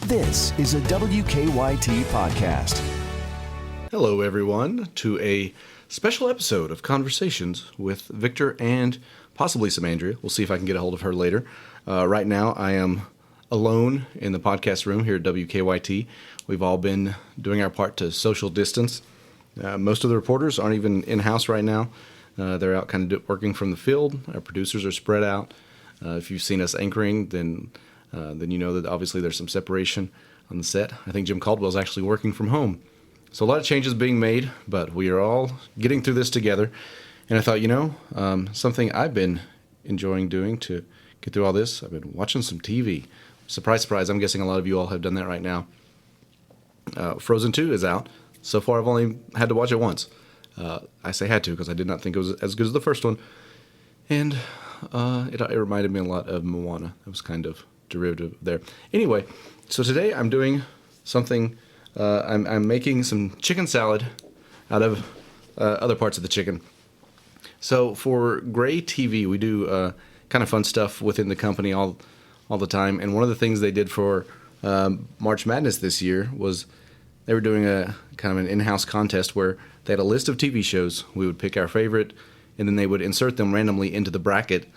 This is a WKYT podcast. Hello, everyone, to a special episode of Conversations with Victor and possibly some Andrea. We'll see if I can get a hold of her later. Right now, I am alone in the podcast room here at WKYT. We've all been doing our part to social distance. Most of the reporters aren't even in-house right now. They're out kind of working from the field. Our producers are spread out. If you've seen us anchoring, then you know that obviously there's some separation on the set. I think Jim Caldwell's actually working from home. So a lot of changes being made, but we are all getting through this together. And I thought, something I've been enjoying doing to get through all this, I've been watching some TV. Surprise, surprise, I'm guessing a lot of you all have done that right now. Frozen 2 is out. So far, I've only had to watch it once. I say had to because I did not think it was as good as the first one. And it reminded me a lot of Moana. It was kind of derivative there. Anyway, so today I'm doing something. I'm making some chicken salad out of other parts of the chicken. So for Gray TV, we do kind of fun stuff within the company all the time. And one of the things they did for March Madness this year was they were doing a kind of an in-house contest where they had a list of TV shows. We would pick our favorite, and then they would insert them randomly into the bracket.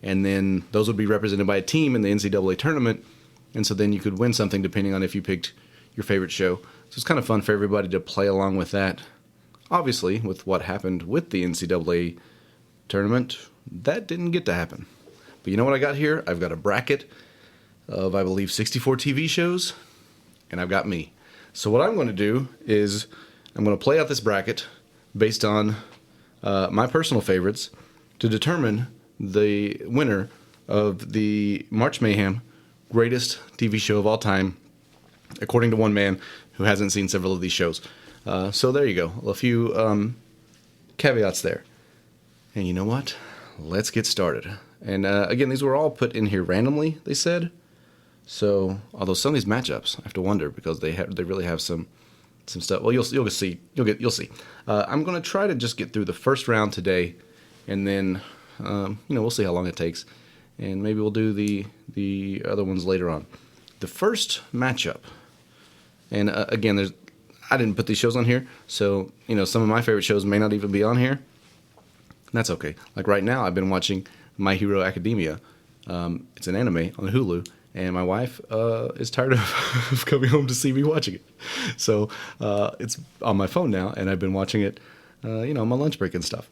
And then those would be represented by a team in the NCAA tournament. And so then you could win something depending on if you picked your favorite show. So it's kind of fun for everybody to play along with that. Obviously, with what happened with the NCAA tournament, that didn't get to happen. But you know what I got here? I've got a bracket of, I believe, 64 TV shows, and I've got me. So what I'm going to do is I'm going to play out this bracket based on my personal favorites to determine the winner of the March Mayhem greatest TV show of all time, according to one man who hasn't seen several of these shows. So there you go. A few caveats there. And you know what? Let's get started. And again, these were all put in here randomly, they said. So, although some of these matchups, I have to wonder because they really have some stuff. Well, you'll see. You'll see. I'm going to try to just get through the first round today, and then we'll see how long it takes, and maybe we'll do the other ones later on. The first matchup, and again, I didn't put these shows on here, so some of my favorite shows may not even be on here. That's okay. Like right now, I've been watching My Hero Academia. It's an anime on Hulu. And my wife is tired of coming home to see me watching it. So it's on my phone now, and I've been watching it, on my lunch break and stuff.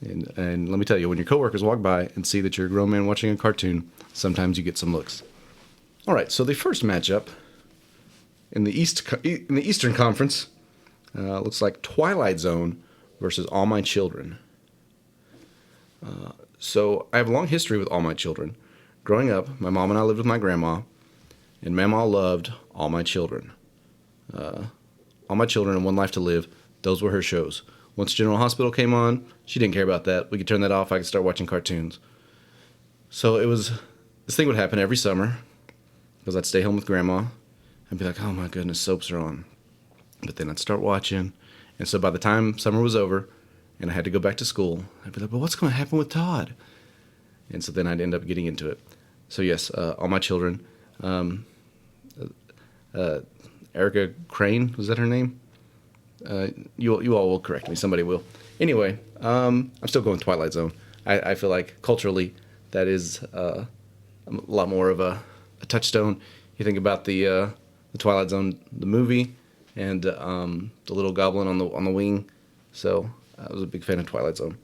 And let me tell you, when your coworkers walk by and see that you're a grown man watching a cartoon, sometimes you get some looks. All right, so the first matchup in the Eastern Conference looks like Twilight Zone versus All My Children. So I have a long history with All My Children. Growing up, my mom and I lived with my grandma, and Mama loved All My Children. All My Children and One Life to Live, those were her shows. Once General Hospital came on, she didn't care about that. We could turn that off, I could start watching cartoons. So this thing would happen every summer, because I'd stay home with grandma. I'd be like, oh my goodness, soaps are on. But then I'd start watching, and so by the time summer was over, and I had to go back to school, I'd be like, but what's going to happen with Todd? And so then I'd end up getting into it. So yes, All My Children. Erica Crane, was that her name? You all will correct me. Somebody will. Anyway, I'm still going Twilight Zone. I feel like culturally that is a lot more of a touchstone. You think about the Twilight Zone, the movie, and the little goblin on the wing. So I was a big fan of Twilight Zone.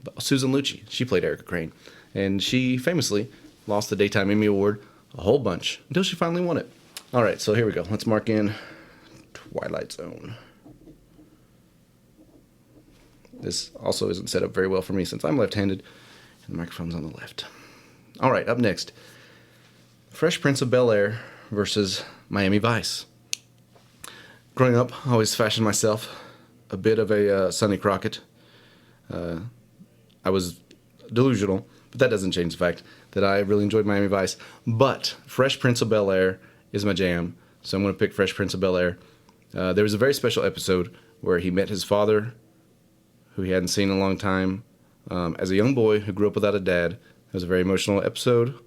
But Susan Lucci, she played Erica Crane, and she famously lost the Daytime Emmy Award a whole bunch until she finally won it. All right, so here we go. Let's mark in Twilight Zone. This also isn't set up very well for me since I'm left-handed, and the microphone's on the left. All right, up next, Fresh Prince of Bel-Air versus Miami Vice. Growing up, I always fashioned myself a bit of a Sonny Crockett. I was delusional, but that doesn't change the fact that I really enjoyed Miami Vice. But Fresh Prince of Bel-Air is my jam, so I'm going to pick Fresh Prince of Bel-Air. There was a very special episode where he met his father, who he hadn't seen in a long time, as a young boy who grew up without a dad. It was a very emotional episode.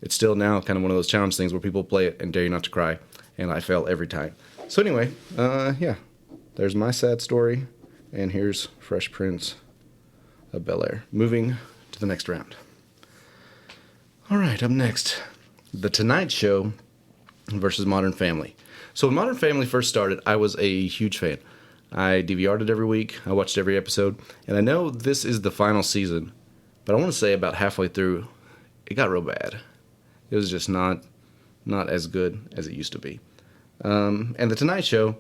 it's still now kind of one of those challenge things where people play it and dare you not to cry, and I fail every time. So anyway, yeah, there's my sad story, and here's Fresh Prince of Bel-Air. Moving to the next round. All right, up next, The Tonight Show versus Modern Family. So when Modern Family first started, I was a huge fan. I DVR'd it every week. I watched every episode. And I know this is the final season, but I want to say about halfway through, it got real bad. It was just not as good as it used to be. And The Tonight Show,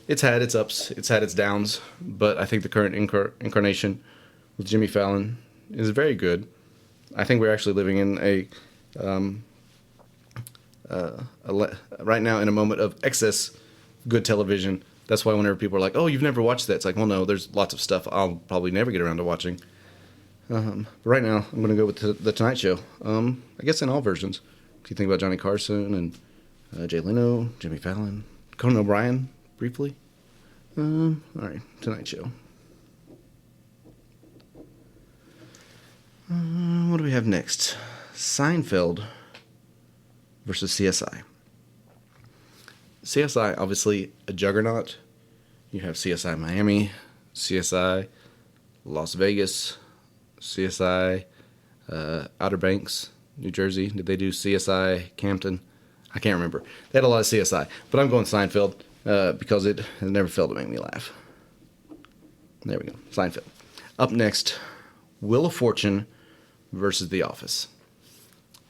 it's had its ups, it's had its downs, but I think the current incarnation with Jimmy Fallon is very good. I think we're actually living in right now in a moment of excess good television. That's why whenever people are like, oh, you've never watched that, it's like, well, no, there's lots of stuff I'll probably never get around to watching. But right now, I'm going to go with The Tonight Show. I guess in all versions. If you think about Johnny Carson and Jay Leno, Jimmy Fallon, Conan O'Brien, briefly. All right, Tonight Show. What do we have next? Seinfeld versus CSI. CSI, obviously a juggernaut. You have CSI Miami, CSI Las Vegas, CSI Outer Banks, New Jersey. Did they do CSI Campton? I can't remember. They had a lot of CSI. But I'm going Seinfeld because it has never failed to make me laugh. There we go. Seinfeld. Up next, Wheel of Fortune versus The Office.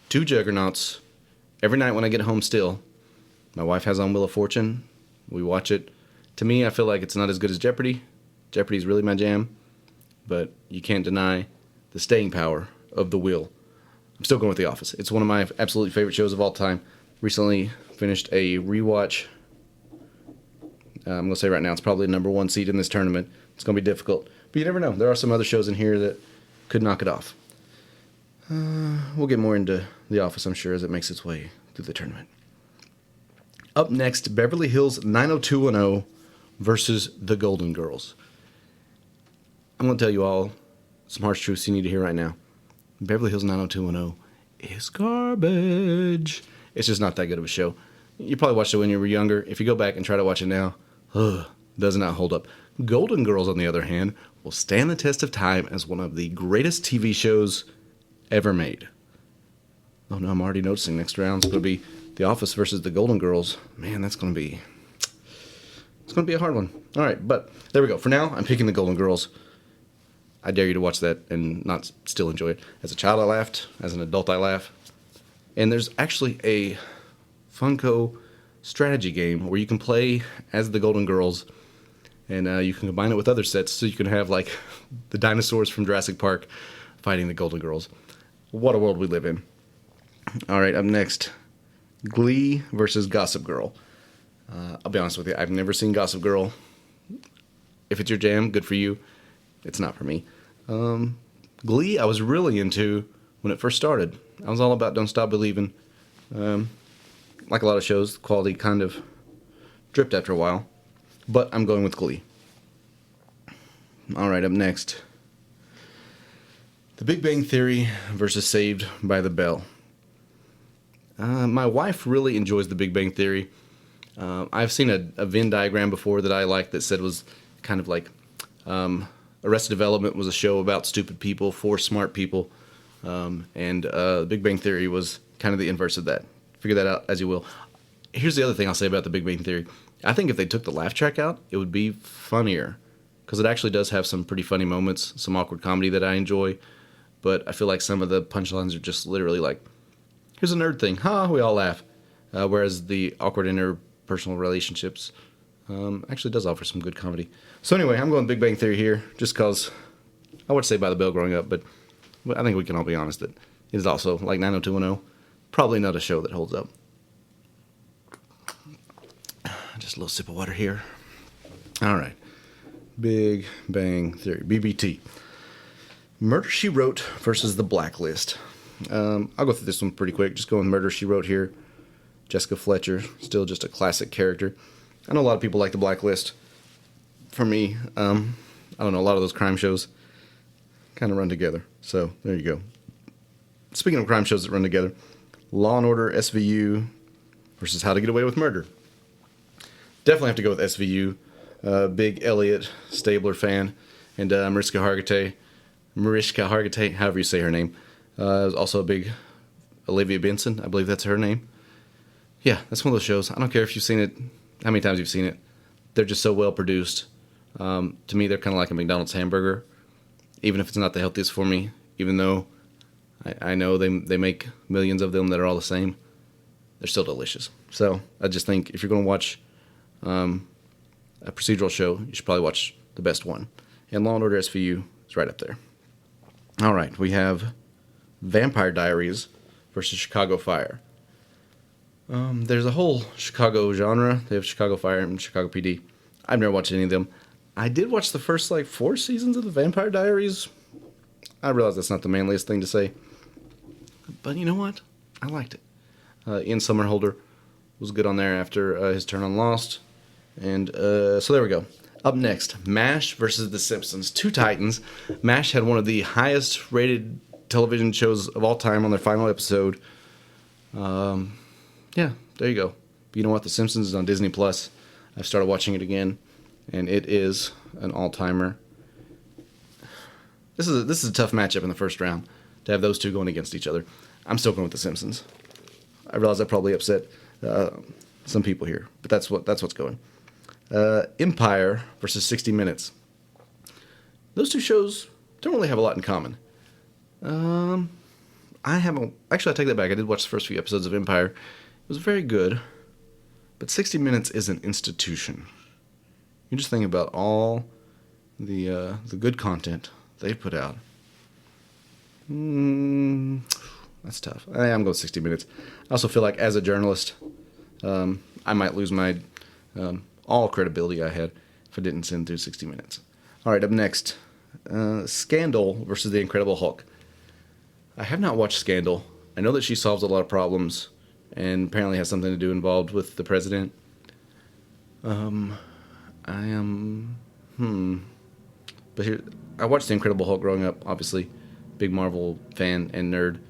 Two juggernauts. Every night when I get home still, my wife has on Wheel of Fortune. We watch it. To me, I feel like it's not as good as Jeopardy. Jeopardy's really my jam. But you can't deny the staying power of the wheel. I'm still going with The Office. It's one of my absolutely favorite shows of all time. Recently finished a rewatch. I'm going to say right now it's probably number one seed in this tournament. It's going to be difficult. But you never know. There are some other shows in here that could knock it off. We'll get more into The Office, I'm sure, as it makes its way through the tournament. Up next, Beverly Hills 90210 versus The Golden Girls. I'm going to tell you all some harsh truths you need to hear right now. Beverly Hills 90210 is garbage. It's just not that good of a show. You probably watched it when you were younger. If you go back and try to watch it now, does not hold up. Golden Girls, on the other hand, will stand the test of time as one of the greatest TV shows ever made. Oh no, I'm already noticing next round's going to be The Office versus The Golden Girls. Man, it's going to be a hard one. All right, but there we go. For now, I'm picking The Golden Girls. I dare you to watch that and not still enjoy it. As a child, I laughed. As an adult, I laugh. And there's actually a Funko strategy game where you can play as the Golden Girls, and you can combine it with other sets, so you can have like the dinosaurs from Jurassic Park fighting the Golden Girls. What a world we live in. All right, up next, Glee versus Gossip Girl. I'll be honest with you, I've never seen Gossip Girl. If it's your jam, good for you. It's not for me. Glee, I was really into when it first started. I was all about Don't Stop Believing. Like a lot of shows, the quality kind of dripped after a while. But I'm going with Glee. All right, up next, The Big Bang Theory versus Saved by the Bell. My wife really enjoys The Big Bang Theory. I've seen a Venn diagram before that I liked that said was kind of like Arrested Development was a show about stupid people for smart people. And The Big Bang Theory was kind of the inverse of that. Figure that out as you will. Here's the other thing I'll say about The Big Bang Theory. I think if they took the laugh track out, it would be funnier. Because it actually does have some pretty funny moments, some awkward comedy that I enjoy. But I feel like some of the punchlines are just literally like, here's a nerd thing. Ha, we all laugh. Whereas the awkward interpersonal relationships actually does offer some good comedy. So anyway, I'm going Big Bang Theory here, just because I would say by the bell growing up, but I think we can all be honest that it is also, like 90210, probably not a show that holds up. Just a little sip of water here. All right. Big Bang Theory, BBT. Murder, She Wrote versus The Blacklist. I'll go through this one pretty quick. Just going Murder, She Wrote here. Jessica Fletcher, still just a classic character. I know a lot of people like The Blacklist. For me, I don't know, a lot of those crime shows kind of run together. So there you go. Speaking of crime shows that run together, Law and Order SVU versus How to Get Away with Murder. Definitely have to go with SVU. Big Elliot Stabler fan. And Mariska Hargitay, however you say her name. Also a big Olivia Benson, I believe that's her name. Yeah, that's one of those shows. I don't care if you've seen it, how many times you've seen it. They're just so well produced. To me, they're kind of like a McDonald's hamburger, even if it's not the healthiest for me, even though I know they make millions of them that are all the same. They're still delicious. So I just think if you're going to watch a procedural show, you should probably watch the best one. And Law & Order SVU is right up there. All right, we have Vampire Diaries versus Chicago Fire. There's a whole Chicago genre. They have Chicago Fire and Chicago PD. I've never watched any of them. I did watch the first 4 seasons of the Vampire Diaries. I realize that's not the manliest thing to say, but you know what? I liked it. Ian Somerhalder was good on there after his turn on Lost. And so there we go. Up next, MASH versus The Simpsons. Two titans. MASH had one of the highest rated television shows of all time on their final episode. Yeah, there you go. But you know what? The Simpsons is on Disney Plus. I've started watching it again, and it is an all-timer. This is a tough matchup in the first round to have those two going against each other. I'm still going with The Simpsons. I realize I probably upset some people here, but that's what's going. Empire versus 60 Minutes. Those two shows don't really have a lot in common. I take that back. I did watch the first few episodes of Empire. It was very good, but 60 Minutes is an institution. You just think about all the good content they put out. That's tough. I'm going 60 Minutes. I also feel like as a journalist, I might lose my all credibility I had if I didn't send through 60 Minutes. All right, up next, Scandal versus The Incredible Hulk. I have not watched Scandal. I know that she solves a lot of problems and apparently has something to do involved with the president. But here, I watched The Incredible Hulk growing up, obviously. Big Marvel fan and nerd.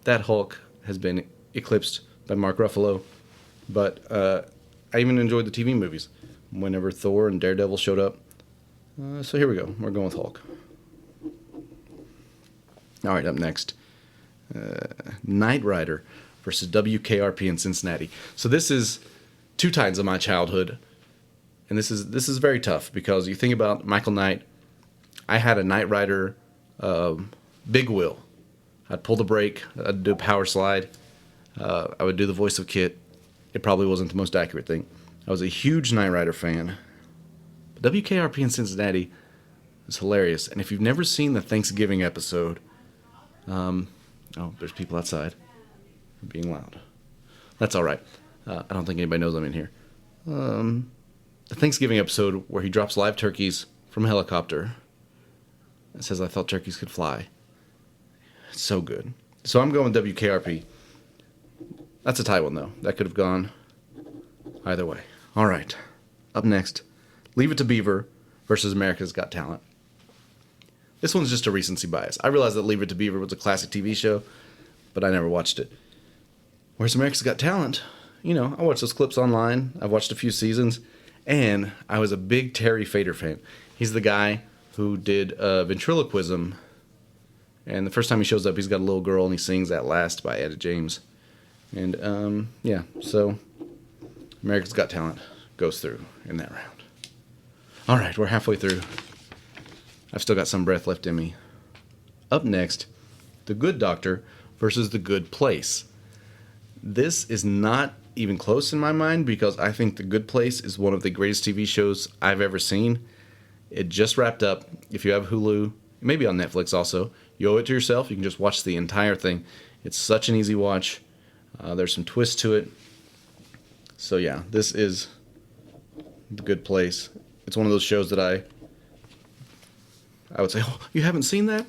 That Hulk has been eclipsed by Mark Ruffalo. But I even enjoyed the TV movies whenever Thor and Daredevil showed up. So here we go. We're going with Hulk. All right, up next. Knight Rider versus WKRP in Cincinnati. So this is two titans of my childhood. And this is very tough because you think about Michael Knight. I had a Knight Rider big wheel. I'd pull the brake. I'd do a power slide. I would do the voice of Kit. It probably wasn't the most accurate thing. I was a huge Knight Rider fan. But WKRP in Cincinnati is hilarious. And if you've never seen the Thanksgiving episode, there's people outside. They're being loud. That's all right. I don't think anybody knows I'm in here. The Thanksgiving episode where he drops live turkeys from a helicopter. It says, "I thought turkeys could fly." It's so good. So I'm going WKRP. That's a tight one, though. That could have gone either way. All right. Up next, Leave It to Beaver versus America's Got Talent. This one's just a recency bias. I realized that Leave It to Beaver was a classic TV show, but I never watched it. Whereas America's Got Talent, I watched those clips online. I've watched a few seasons, and I was a big Terry Fator fan. He's the guy who did ventriloquism, and the first time he shows up, he's got a little girl, and he sings At Last by Etta James. And, so America's Got Talent goes through in that round. All right, we're halfway through. I've still got some breath left in me. Up next, The Good Doctor versus The Good Place. This is not even close in my mind because I think The Good Place is one of the greatest TV shows I've ever seen. It just wrapped up. If you have Hulu, maybe on Netflix also, you owe it to yourself. You can just watch the entire thing. It's such an easy watch. There's some twists to it. So yeah, this is The Good Place. It's one of those shows that I would say, "Oh, you haven't seen that?"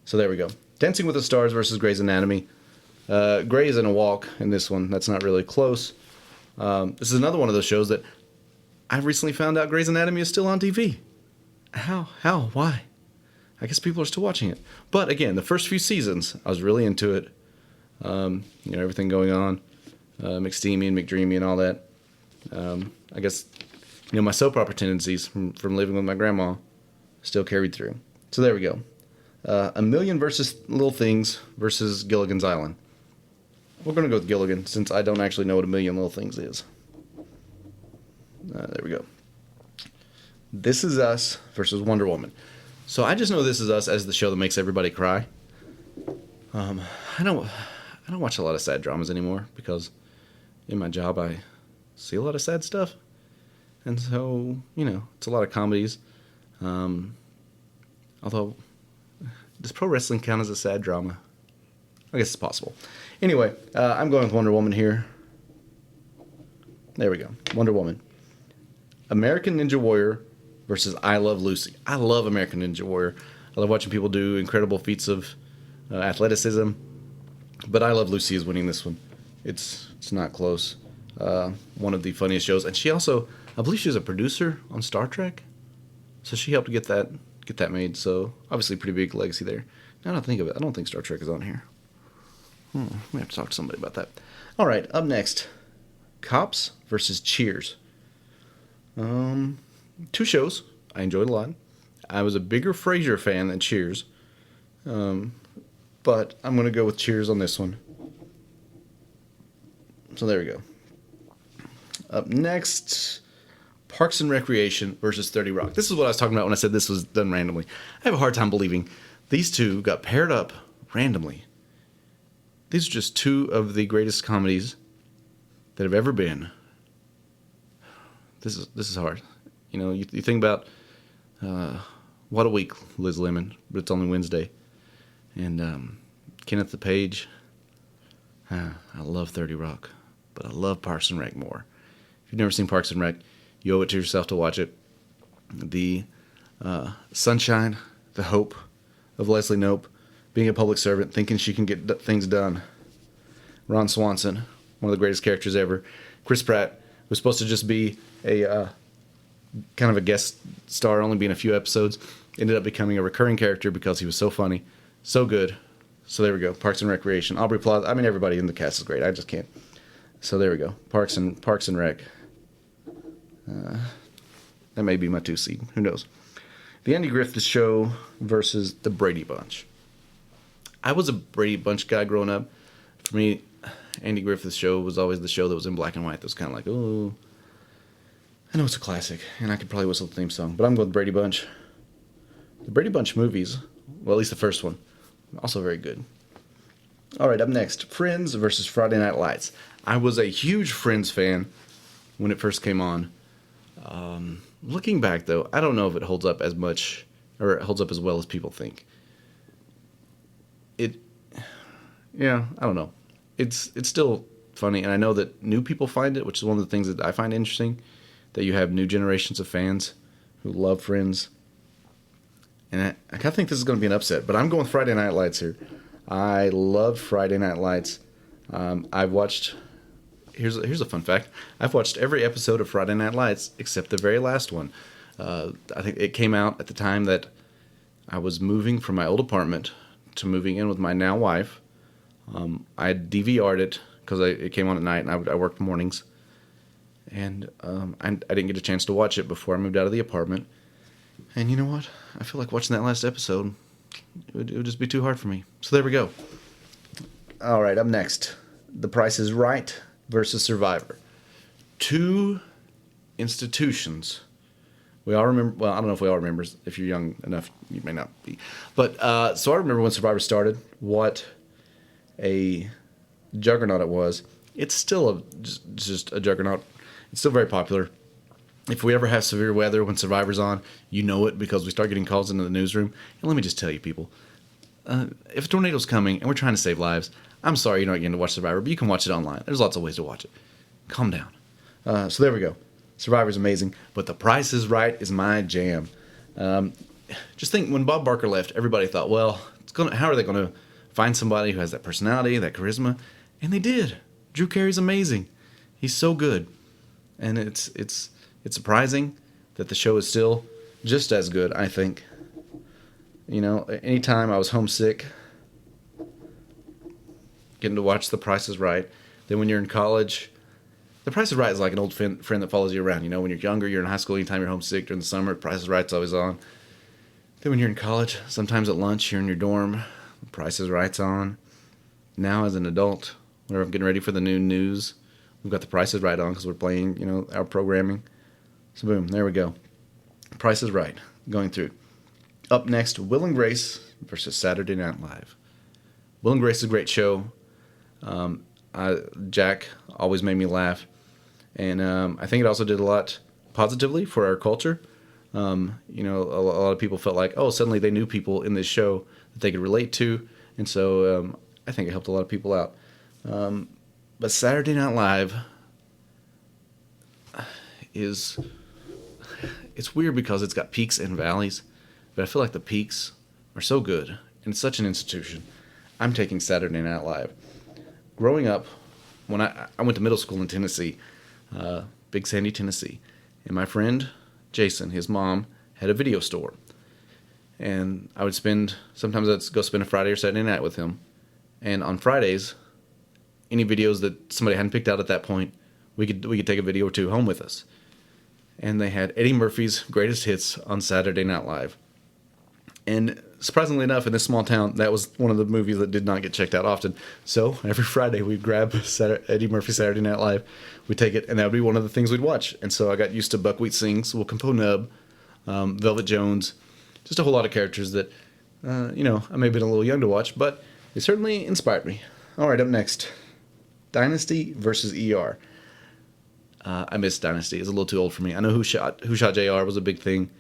So there we go. Dancing with the Stars versus Grey's Anatomy. Grey is in a walk in this one. That's not really close. This is another one of those shows that I recently found out Grey's Anatomy is still on TV. How? Why? I guess people are still watching it. But again, the first few seasons, I was really into it. Everything going on, McSteamy and McDreamy and all that. I guess, my soap opera tendencies from living with my grandma still carried through. So there we go. A Million versus Little Things versus Gilligan's Island. We're going to go with Gilligan since I don't actually know what A Million Little Things is. There we go. This Is Us versus Wonder Woman. So I just know This Is Us as the show that makes everybody cry. I don't watch a lot of sad dramas anymore because in my job I see a lot of sad stuff. And so, it's a lot of comedies. Although, does pro wrestling count as a sad drama? I guess it's possible. Anyway, I'm going with Wonder Woman here. There we go. Wonder Woman. American Ninja Warrior versus I Love Lucy. I love American Ninja Warrior. I love watching people do incredible feats of athleticism. But I Love Lucy is winning this one. It's not close. One of the funniest shows. And she also, I believe she was a producer on Star Trek. So she helped get that made. So obviously pretty big legacy there. Now that I think of it, I don't think Star Trek is on here. We have to talk to somebody about that. All right, up next, Cops versus Cheers. 2 shows I enjoyed a lot. I was a bigger Frasier fan than Cheers, but I'm going to go with Cheers on this one. So there we go. Up next, Parks and Recreation versus 30 Rock. This is what I was talking about when I said this was done randomly. I have a hard time believing these two got paired up randomly. These are just 2 of the greatest comedies that have ever been. This is hard. You think about What a Week, Liz Lemon, but it's only Wednesday. And Kenneth the Page. I love 30 Rock, but I love Parks and Rec more. If you've never seen Parks and Rec, you owe it to yourself to watch it. The sunshine, the hope of Leslie Knope, being a public servant, thinking she can get things done. Ron Swanson, one of the greatest characters ever. Chris Pratt was supposed to just be a kind of a guest star, only being a few episodes. Ended up becoming a recurring character because he was so funny, so good. So there we go. Parks and Recreation. Aubrey Plaza. I mean, everybody in the cast is great. I just can't. So there we go. Parks and Rec. That may be my 2 seed. Who knows? The Andy Griffith Show versus the Brady Bunch. I was a Brady Bunch guy growing up. For me, Andy Griffith's Show was always the show that was in black and white. That was kind of like, oh, I know it's a classic, and I could probably whistle the theme song, but I'm going with Brady Bunch. The Brady Bunch movies, well, at least the first one, also very good. All right, up next, Friends versus Friday Night Lights. I was a huge Friends fan when it first came on. Looking back, though, I don't know if it holds up as much, or it holds up as well as people think. I don't know. It's still funny, and I know that new people find it, which is one of the things that I find interesting, that you have new generations of fans who love Friends. And I kind of think this is going to be an upset, but I'm going with Friday Night Lights here. I love Friday Night Lights. I've watched... Here's a fun fact. I've watched every episode of Friday Night Lights except the very last one. I think it came out at the time that I was moving from my old apartment to moving in with my now wife. I had DVR'd it because it came on at night, and I worked mornings. And I didn't get a chance to watch it before I moved out of the apartment. And you know what? I feel like watching that last episode, it would just be too hard for me. So there we go. All right, up next, The Price is Right versus Survivor. 2 institutions. We all remember, well, I don't know if we all remember. If you're young enough, you may not be. But, so I remember when Survivor started, what a juggernaut it was. It's still just a juggernaut. It's still very popular. If we ever have severe weather when Survivor's on, you know it because we start getting calls into the newsroom. And let me just tell you, people, if a tornado's coming and we're trying to save lives, I'm sorry you're not getting to watch Survivor, but you can watch it online. There's lots of ways to watch it. Calm down. So there we go. Survivor's amazing, but The Price is Right is my jam. Just think, when Bob Barker left, everybody thought, well, how are they going to find somebody who has that personality, that charisma? And they did. Drew Carey's amazing. He's so good. And it's surprising that the show is still just as good, I think. You know, anytime I was homesick, getting to watch The Price is Right. Then when you're in college, The Price is Right is like an old friend that follows you around. You know, when you're younger, you're in high school, anytime you're homesick during the summer, The Price is Right's always on. Then when you're in college, sometimes at lunch, you're in your dorm, The Price is Right's on. Now as an adult, whenever I'm getting ready for the noon news, we've got The Price is Right on because we're playing, our programming. So boom, there we go. Price is Right, going through. Up next, Will and Grace versus Saturday Night Live. Will and Grace is a great show. Jack always made me laugh. And I think it also did a lot positively for our culture. A lot of people felt like, suddenly they knew people in this show that they could relate to. And so I think it helped a lot of people out. But Saturday Night Live it's weird because it's got peaks and valleys, but I feel like the peaks are so good, and it's such an institution. I'm taking Saturday Night Live. Growing up, when I went to middle school in Tennessee, Big Sandy, Tennessee, and my friend Jason, his mom, had a video store. And I would sometimes I'd go spend a Friday or Saturday night with him. And on Fridays, any videos that somebody hadn't picked out at that point, we could take a video or two home with us. And they had Eddie Murphy's Greatest Hits on Saturday Night Live. And surprisingly enough, in this small town, that was one of the movies that did not get checked out often. So every Friday, we'd grab Eddie Murphy's Saturday Night Live, we'd take it, and that would be one of the things we'd watch. And so I got used to Buckwheat Sings, Willcombe Nub, Velvet Jones, just a whole lot of characters that, I may have been a little young to watch, but it certainly inspired me. All right, up next, Dynasty versus ER. I miss Dynasty. It's a little too old for me. I know Who Shot JR was a big thing,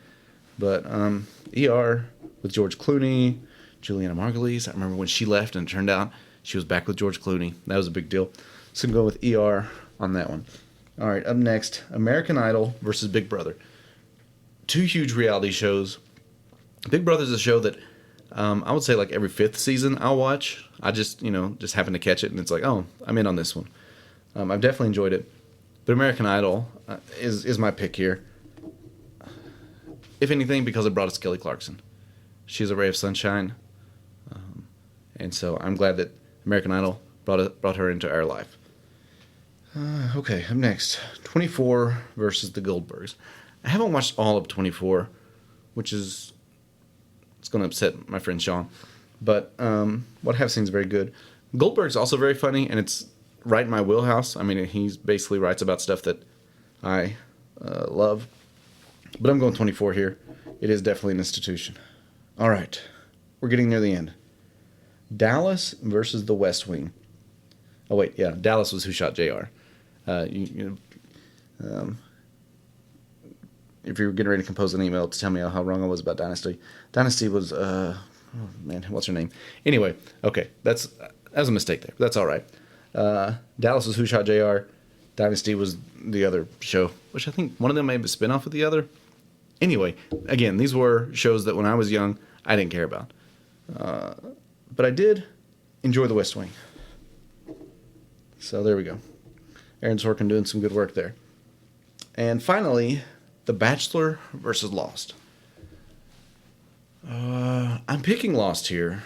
but ER with George Clooney, Juliana Margulies. I remember when she left and it turned out she was back with George Clooney. That was a big deal. So I'm going with ER on that one. All right, up next, American Idol versus Big Brother. Two huge reality shows. Big Brother is a show that I would say like every fifth season I'll watch. I just happen to catch it and it's like, I'm in on this one. I've definitely enjoyed it. But American Idol is my pick here. If anything, because it brought us Kelly Clarkson. She's a ray of sunshine. And so I'm glad that American Idol brought her into our life. Okay, up next. 24 versus the Goldbergs. I haven't watched all of 24, which is... It's going to upset my friend Sean. But what I have seen is very good. Goldberg's also very funny, and it's right in my wheelhouse. I mean, he basically writes about stuff that I love. But I'm going 24 here. It is definitely an institution. All right. We're getting near the end. Dallas versus the West Wing. Oh, wait. Yeah, Dallas was Who Shot JR. If you were getting ready to compose an email to tell me how wrong I was about Dynasty. Dynasty was, what's her name? Anyway, okay. That was a mistake there. That's all right. Dallas was Who Shot JR. Dynasty was the other show, which I think one of them may have a spinoff of the other. Anyway, again, these were shows that when I was young, I didn't care about. But I did enjoy the West Wing. So there we go. Aaron Sorkin doing some good work there. And finally, The Bachelor versus Lost. I'm picking Lost here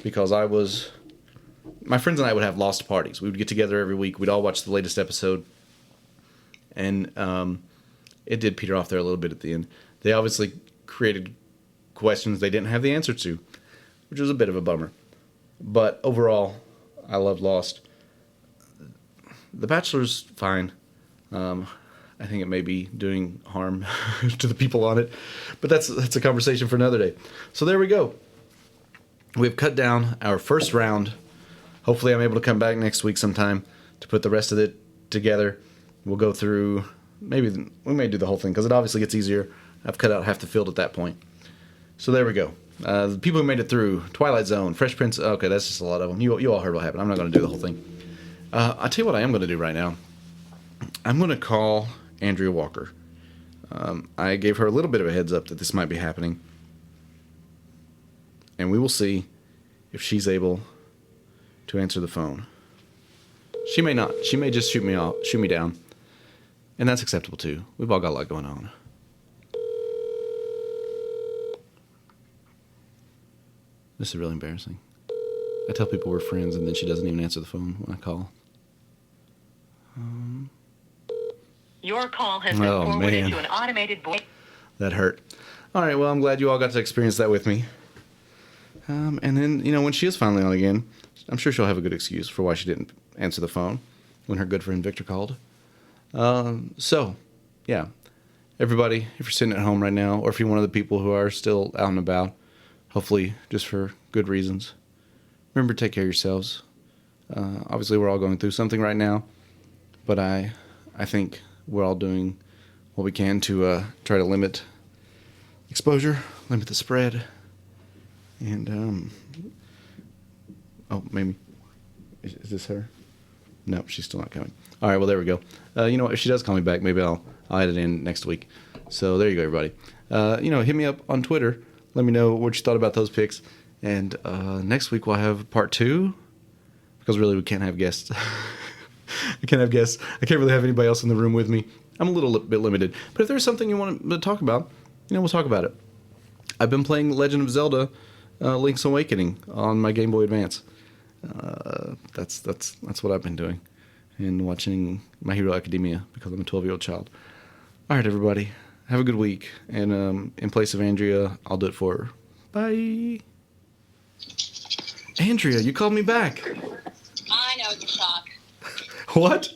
because my friends and I would have Lost parties. We would get together every week. We'd all watch the latest episode. And it did peter off there a little bit at the end. They obviously created questions they didn't have the answer to, which was a bit of a bummer. But overall, I loved Lost. The Bachelor's fine. I think it may be doing harm to the people on it. But that's a conversation for another day. So there we go. We've cut down our first round. Hopefully I'm able to come back next week sometime to put the rest of it together. We'll go through, we may do the whole thing because it obviously gets easier. I've cut out half the field at that point. So there we go. The people who made it through, Twilight Zone, Fresh Prince, okay, that's just a lot of them. You all heard what happened. I'm not going to do the whole thing. I'll tell you what I am going to do right now. I'm going to call Andrea Walker. I gave her a little bit of a heads up that this might be happening. And we will see if she's able to answer the phone. She may not. She may just shoot me down. And that's acceptable too. We've all got a lot going on. This is really embarrassing. I tell people we're friends, and then she doesn't even answer the phone when I call. Your call has been forwarded to an automated voice. That hurt. All right, well, I'm glad you all got to experience that with me. And then, when she is finally on again, I'm sure she'll have a good excuse for why she didn't answer the phone when her good friend Victor called. So, yeah. Everybody, if you're sitting at home right now, or if you're one of the people who are still out and about, hopefully just for good reasons, remember to take care of yourselves. Obviously, we're all going through something right now, but I think we're all doing what we can to try to limit exposure, limit the spread, and maybe is this her? No, she's still not coming. All right, well, there we go. You know what? If she does call me back, maybe I'll add it in next week. So there you go, everybody. Hit me up on Twitter. Let me know what you thought about those picks. And next week we'll have part 2, because really we can't have guests. I can't have guests. I can't really have anybody else in the room with me. I'm a little bit limited. But if there's something you want to talk about, we'll talk about it. I've been playing Legend of Zelda Link's Awakening on my Game Boy Advance. That's what I've been doing. And watching My Hero Academia, because I'm a 12-year-old child. All right, everybody. Have a good week. And in place of Andrea, I'll do it for her. Bye. Andrea, you called me back. I know it's a shock. What?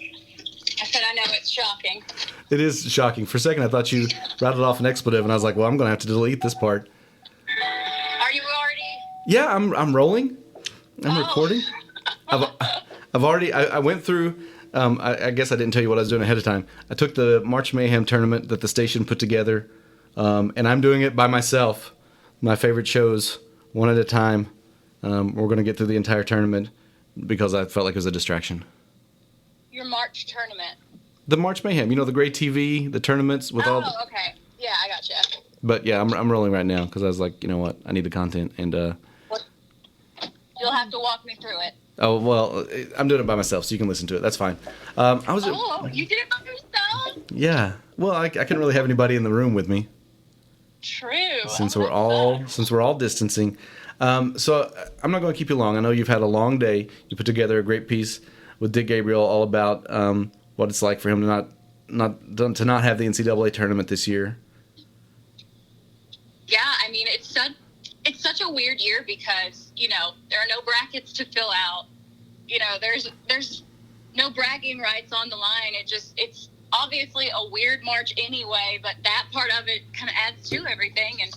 I said I know it's shocking. It is shocking. For a second, I thought you rattled off an expletive, and I was like, well, I'm going to have to delete this part. Are you already? Yeah, I'm rolling. I'm recording. I've already, I went through, I guess I didn't tell you what I was doing ahead of time. I took the March Mayhem tournament that the station put together, and I'm doing it by myself. My favorite shows, one at a time. We're going to get through the entire tournament because I felt like it was a distraction. Your March tournament. The March Mayhem, the great TV, the tournaments with all. Oh, okay. Yeah, I gotcha. But yeah, I'm rolling right now because I was like, you know what, I need the content, and you'll have to walk me through it. Oh well, I'm doing it by myself, so you can listen to it. That's fine. You did it by yourself? Yeah. Well, I couldn't really have anybody in the room with me. True. Since we're all distancing. So I'm not going to keep you long. I know you've had a long day. You put together a great piece with Dick Gabriel all about what it's like for him to not have the NCAA tournament this year. Yeah, I mean it's such a weird year because there are no brackets to fill out. There's no bragging rights on the line. It's obviously a weird March anyway, but that part of it kind of adds to everything, and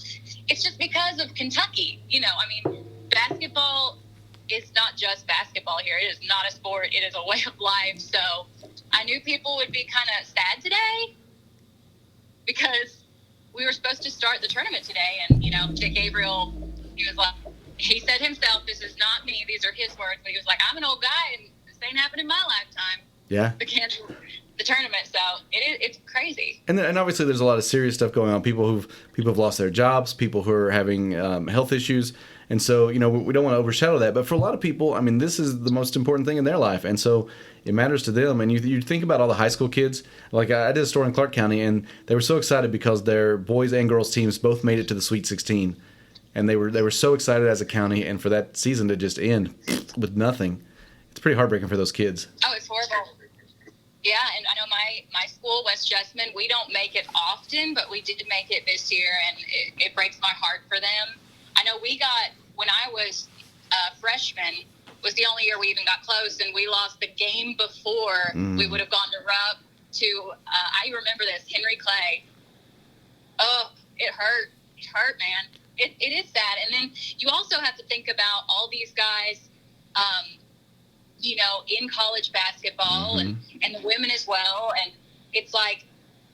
it's just because of Kentucky. Basketball is not just basketball here. It is not a sport. It is a way of life. So I knew people would be kind of sad today because we were supposed to start the tournament today. And, Dick Gabriel, he said himself, this is not me. These are his words. But he was like, I'm an old guy and this ain't happened in my lifetime. Yeah. The tournament. So it's crazy. And obviously there's a lot of serious stuff going on. People have lost their jobs, people who are having health issues. And so, we don't want to overshadow that. But for a lot of people, I mean, this is the most important thing in their life. And so it matters to them. And you think about all the high school kids. Like I did a story in Clark County, and they were so excited because their boys and girls teams both made it to the Sweet 16. And they were so excited as a county. And for that season to just end with nothing, it's pretty heartbreaking for those kids. Oh, it's horrible. Yeah, and I know my school, West Jessamine, we don't make it often, but we did make it this year, and it breaks my heart for them. I know when I was a freshman, was the only year we even got close, and we lost the game before we would have gone to Rupp to, I remember this, Henry Clay. Oh, it hurt. It hurt, man. It is sad. And then you also have to think about all these guys, in college basketball and the women as well. And it's like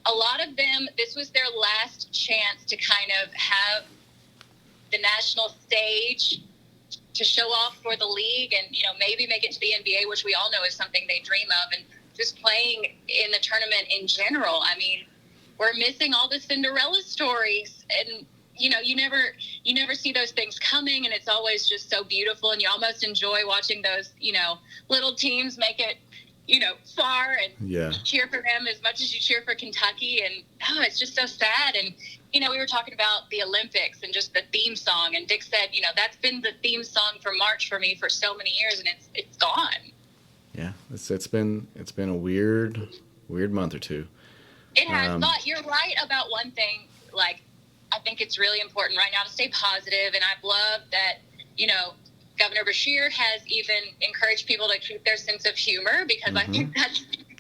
a lot of them, this was their last chance to kind of have the national stage to show off for the league and, maybe make it to the NBA, which we all know is something they dream of. And just playing in the tournament in general. I mean, we're missing all the Cinderella stories, and you never see those things coming, and it's always just so beautiful, and you almost enjoy watching those little teams make it far and Yeah. cheer for them as much as you cheer for Kentucky. And it's just so sad. And we were talking about the Olympics and just the theme song, and Dick said, that's been the theme song for March for me for so many years, and it's gone. Yeah, it's been a weird month or two. It has. But you're right about one thing. Like, I think it's really important right now to stay positive, and I've loved that Governor Beshear has even encouraged people to keep their sense of humor, because I think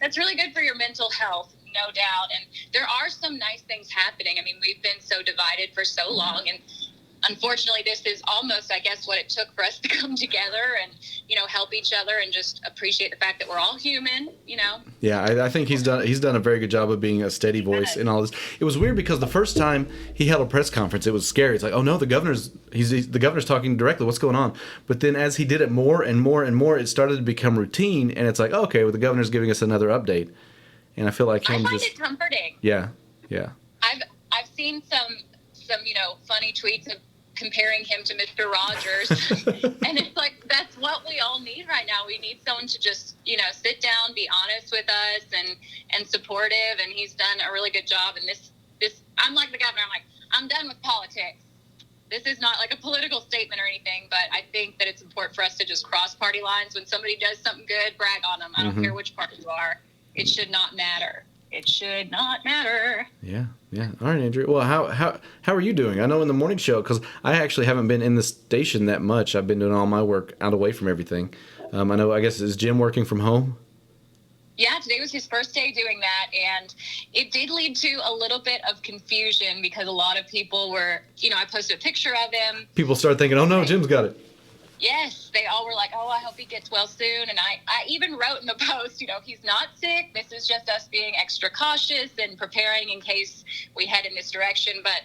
that's really good for your mental health, no doubt. And there are some nice things happening. I mean, we've been so divided for so long, and unfortunately, this is almost, I guess, what it took for us to come together and, help each other and just appreciate the fact that we're all human, Yeah, I think he's done a very good job of being a steady voice in all this. It was weird because the first time he held a press conference, it was scary. It's like, oh no, the governor's talking directly. What's going on? But then as he did it more and more and more, it started to become routine, and it's like, okay, well, the governor's giving us another update, and I feel like I find it comforting. Yeah. I've seen some funny tweets of comparing him to Mr. Rogers, and it's like, that's what we all need right now. We need someone to just sit down, be honest with us, and supportive, and he's done a really good job. And this I'm like the governor. I'm done with politics. This is not like a political statement or anything, but I think that it's important for us to just cross party lines. When somebody does something good, brag on them. I don't care which party you are. It should not matter. It should not matter. Yeah. All right, Andrea. Well, how are you doing? I know in the morning show, because I actually haven't been in the station that much. I've been doing all my work out away from everything. I guess, is Jim working from home? Yeah, today was his first day doing that, and it did lead to a little bit of confusion because a lot of people were, I posted a picture of him. People started thinking, oh no, Jim's got it. Yes, they all were like, oh, I hope he gets well soon. And I even wrote in the post, he's not sick. This is just us being extra cautious and preparing in case we head in this direction. But,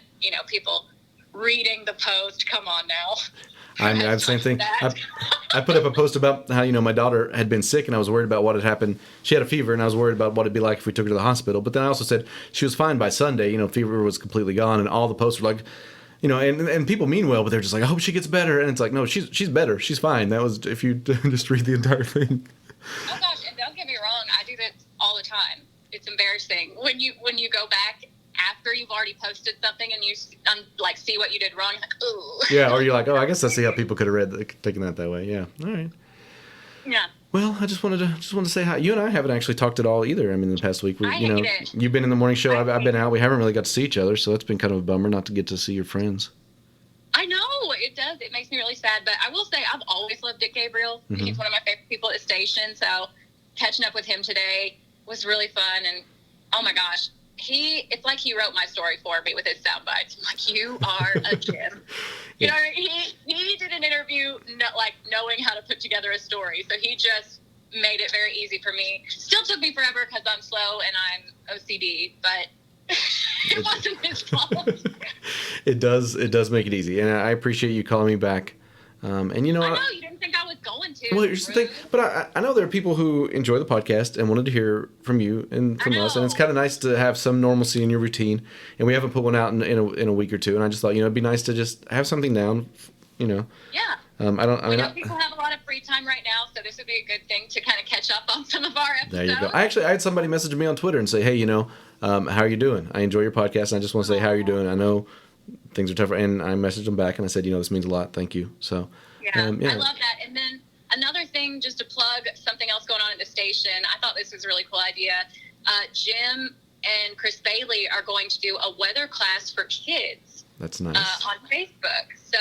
people reading the post, come on now. I mean, I have the same thing. I put up a post about how, my daughter had been sick, and I was worried about what had happened. She had a fever, and I was worried about what it'd be like if we took her to the hospital. But then I also said she was fine by Sunday. Fever was completely gone, and all the posts were like, and people mean well, but they're just like, I hope she gets better. And it's like, no, she's better. She's fine. That was, if you just read the entire thing. Oh gosh, and don't get me wrong, I do this all the time. It's embarrassing when you go back after you've already posted something and you see what you did wrong. You're like, ooh. Yeah, or you're like, oh, I guess I see how people could have taken that way. Yeah. All right. Yeah. Well, I just wanted to say hi. You and I haven't actually talked at all either. I mean, the past week, you've been in the morning show. I've been out. We haven't really got to see each other, so it's been kind of a bummer not to get to see your friends. I know it does. It makes me really sad, but I will say I've always loved Dick Gabriel. Mm-hmm. He's one of my favorite people at the station. So catching up with him today was really fun, and oh my gosh, it's like he wrote my story for me with his sound bites. I'm like, you are a Jim. He did an interview knowing how to put together a story. So he just made it very easy for me. Still took me forever because I'm slow and I'm OCD, but it wasn't his fault. It does make it easy. And I appreciate you calling me back. And I know you didn't think I was going to. Well, here's the thing. But I know there are people who enjoy the podcast and wanted to hear from you and from us. And it's kind of nice to have some normalcy in your routine. And we haven't put one out in a week or two. And I just thought, it'd be nice to just have something down, Yeah. People have a lot of free time right now, so this would be a good thing to kind of catch up on some of our episodes. There you go. I had somebody message me on Twitter and say, hey, how are you doing? I enjoy your podcast, and I just want to say, how are you doing? I know things are tougher. And I messaged them back, and I said, this means a lot. Thank you. So, I love that. And then another thing, just to plug something else going on at the station, I thought this was a really cool idea. Jim and Chris Bailey are going to do a weather class for kids. That's nice. On Facebook. So,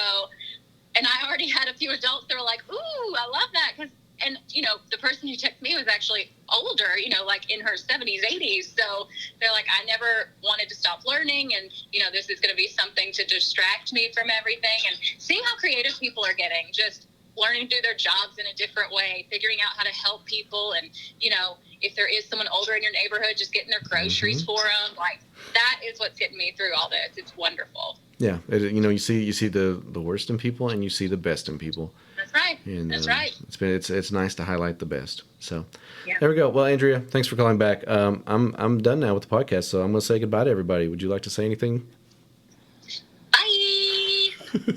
and I already had a few adults that were like, ooh, I love that. And the person who texted me was actually older, in her 70s, 80s. So they're like, I never wanted to stop learning. And, this is going to be something to distract me from everything. And seeing how creative people are getting, just learning to do their jobs in a different way, figuring out how to help people. And, if there is someone older in your neighborhood, just getting their groceries for them. Like, that is what's getting me through all this. It's wonderful. Yeah. You see the worst in people and you see the best in people. That's right. And, That's right. It's nice to highlight the best. So There we go. Well, Andrea, thanks for calling back. I'm done now with the podcast, so I'm going to say goodbye to everybody. Would you like to say anything? Bye.